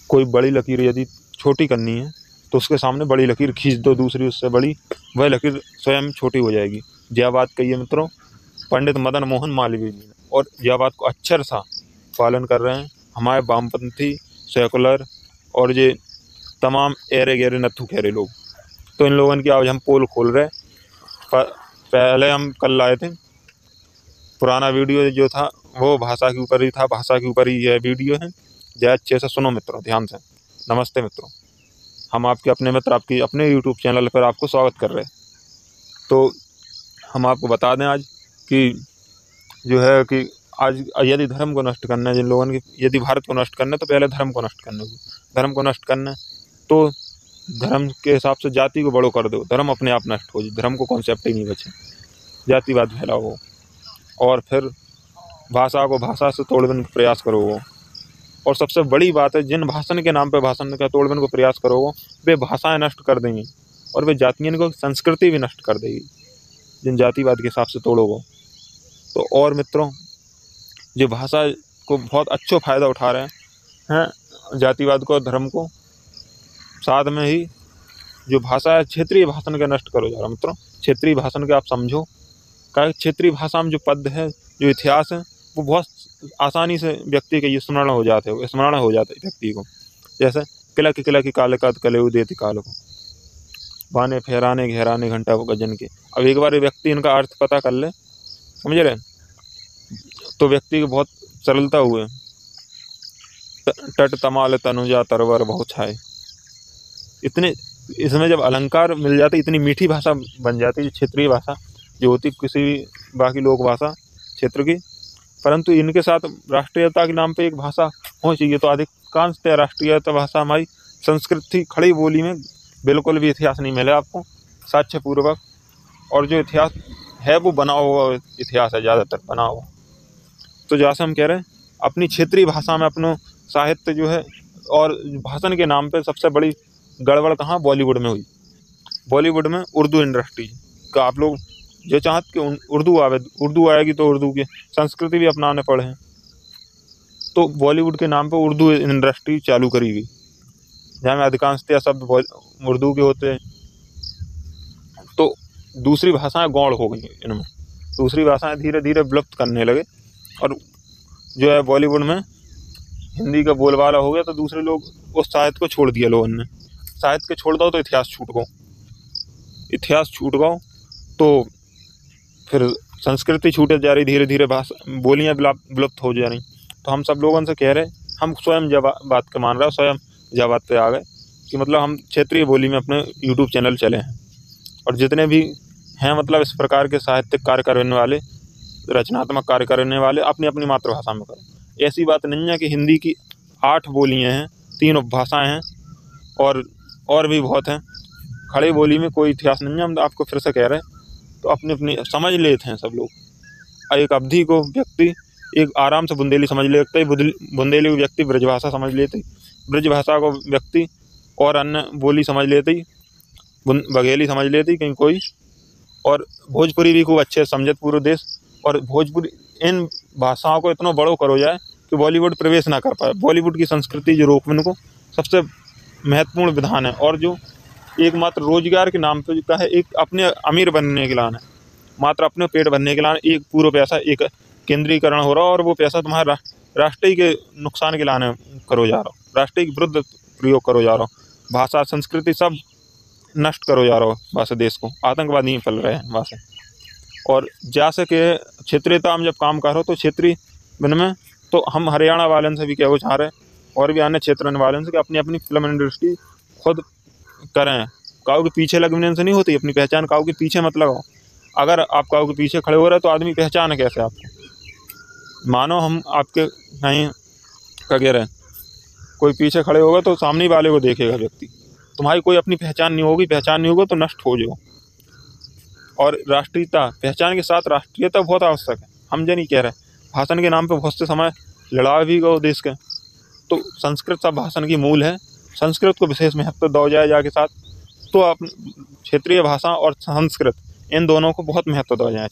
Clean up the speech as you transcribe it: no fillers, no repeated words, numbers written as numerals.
कोई बड़ी लकीर यदि छोटी करनी है तो उसके सामने बड़ी लकीर खींच दो, दूसरी उससे बड़ी, वह लकीर स्वयं छोटी हो जाएगी। यह बात कही है मित्रों पंडित मदन मोहन मालवीय जी ने, और यह बात को अक्षर सा पालन कर रहे हैं हमारे वामपंथी, सेकुलर और ये तमाम एरे गहरे नत्थू खेरे लोग। तो इन लोगों की आज हम पोल खोल रहे। पहले हम कल लाए थे पुराना वीडियो जो था वो भाषा के ऊपर ही था, भाषा के ऊपर ही यह वीडियो है। जय अच्छे से सुनो मित्रों, ध्यान से। नमस्ते मित्रों, हम आपके अपने मित्र आपकी अपने यूट्यूब चैनल पर आपको स्वागत कर रहे हैं। तो हम आपको बता दें आज कि जो है कि आज यदि धर्म को नष्ट करना है जिन लोगों की, यदि भारत को नष्ट करना है तो पहले धर्म को नष्ट करने को, धर्म को नष्ट करना है तो धर्म के हिसाब से जाति को बड़ो कर दो, धर्म अपने आप नष्ट हो जाए, धर्म को कॉन्सेप्ट ही नहीं बचे, जातिवाद फैलाओ हो, और फिर भाषा को भाषा से तोड़ने का प्रयास करो हो। और सबसे बड़ी बात है जिन भाषण के नाम पर भाषण का तोड़ने को प्रयास करो हो वे भाषाएं नष्ट कर देंगी और वे जातियों को संस्कृति भी नष्ट कर देगी जिन जातिवाद के हिसाब से तोड़ोगे। तो और मित्रों जो भाषा को बहुत अच्छा फ़ायदा उठा रहे हैं जातिवाद को, धर्म को, साथ में ही जो भाषा है क्षेत्रीय भाषण का नष्ट करो जा रहा मित्रों। क्षेत्रीय भाषण के आप समझो क्या, क्षेत्रीय भाषा में जो पद है, जो इतिहास है, वो बहुत आसानी से व्यक्ति के ये स्मरण हो जाते व्यक्ति को। जैसे किला की काले का कले देती काल को, बाने फेराने घेराने घंटा वो गजन के। अब एक बार व्यक्ति इनका अर्थ पता कर ले, समझ रहे, तो व्यक्ति को बहुत सरलता हुए तट तमाल तनुजा तरवर बहुत छाए, इतने इसमें जब अलंकार मिल जाते इतनी मीठी भाषा बन जाती है क्षेत्रीय भाषा जो होती किसी भी बाकी लोक भाषा क्षेत्र की। परंतु इनके साथ राष्ट्रीयता के नाम पे एक भाषा होनी चाहिए, तो अधिकांशतः राष्ट्रीयता भाषा हमारी संस्कृत थी। खड़ी बोली में बिल्कुल भी इतिहास नहीं मिला आपको साक्ष्यपूर्वक, और जो इतिहास है वो बना हुआ इतिहास है, ज़्यादातर बना हुआ। तो जैसे हम कह रहे हैं अपनी क्षेत्रीय भाषा में अपना साहित्य जो है, और भाषण के नाम पे सबसे बड़ी गड़बड़ कहाँ बॉलीवुड में हुई। बॉलीवुड में उर्दू इंडस्ट्री का आप लोग जो चाहते कि उर्दू आएगी तो उर्दू की संस्कृति भी अपनाने पड़े हैं, तो बॉलीवुड के नाम पे उर्दू इंडस्ट्री चालू करी गई जहाँ में अधिकांशतः शब्द उर्दू के होते हैं। तो दूसरी भाषाएं गौड़ हो गई इनमें, दूसरी भाषाएं धीरे धीरे विलुप्त करने लगे, और जो है बॉलीवुड में हिंदी का बोलबाला हो गया, तो दूसरे लोग उस साहित्य को छोड़ दिया। लोगों ने साहित्य को छोड़ दो तो इतिहास छूट गो, तो फिर संस्कृति छूटे जा रही, धीरे धीरे भाषा बोलियाँ विलुप्त हो जा रही। तो हम सब लोगों से कह रहे, हम स्वयं जब बात के मान रहे, स्वयं जब बात पे आ गए कि मतलब हम क्षेत्रीय बोली में अपने यूट्यूब चैनल चले हैं, और जितने भी हैं मतलब इस प्रकार के साहित्यिक कार्य करने वाले, रचनात्मक कार्य करने वाले अपनी अपनी मातृभाषा में करें। ऐसी बात नहीं है कि हिंदी की 8 बोलियाँ हैं, 3 उपभाषाएँ हैं, और भी बहुत हैं। खड़ी बोली में कोई इतिहास नहीं है, हम आपको फिर से कह रहे हैं। तो अपनी अपनी समझ लेते हैं सब लोग। एक अवधि को व्यक्ति एक आराम से बुंदेली समझ लेते, बुंदेली को व्यक्ति ब्रजभाषा समझ लेते, ब्रजभाषा को व्यक्ति और अन्य बोली समझ लेती, बघेली समझ लेती कहीं कोई, और भोजपुरी भी खूब अच्छे समझत पूरे देश। और भोजपुरी इन भाषाओं को इतना बड़ो करो जाए कि बॉलीवुड प्रवेश ना कर पाए। बॉलीवुड की संस्कृति जो रोकने को सबसे महत्वपूर्ण विधान है, और जो एकमात्र रोजगार के नाम पे का है, एक अपने अमीर बनने के लाने, मात्र अपने पेट भरने के लाने एक पूरा पैसा एक केंद्रीकरण हो रहा है, और वो पैसा तुम्हारा राष्ट्रीय के नुकसान के लाने करो जा रहा हो, राष्ट्रीय के विरुद्ध प्रयोग करो जा रहा हो, भाषा संस्कृति सब नष्ट करो जा रहा हो। वैसे देश को आतंकवादी ही फैल रहे हैं वैसे। और जैसे कि क्षेत्रीयता में जब काम कर रहे हो तो क्षेत्रीय में तो हम हरियाणा वालों से भी क्या वो चाह रहे हैं, और भी अन्य क्षेत्र वालों से कि अपनी अपनी फिल्म इंडस्ट्री खुद करें। काऊ के पीछे लगने से नहीं होती, अपनी पहचान काऊ के पीछे मत लगाओ। अगर आप काऊ के पीछे खड़े हो रहे हो तो आदमी पहचान कैसे आपको। मानो हम आपके नहीं क्या कह रहे हैं, कोई पीछे खड़े होगा तो सामने वाले को देखेगा व्यक्ति, तुम्हारी कोई अपनी पहचान नहीं होगी, पहचान नहीं होगा तो नष्ट हो जाओ। और राष्ट्रीयता, पहचान के साथ राष्ट्रीयता बहुत आवश्यक है। हम ये नहीं कह रहे भाषण के नाम पे बहुत से समय लड़ा भी गए देश के, तो संस्कृत सब भाषण की मूल है, संस्कृत को विशेष महत्व दो जाए जाके साथ। तो आप क्षेत्रीय भाषा और संस्कृत इन दोनों को बहुत महत्व दिया जाए।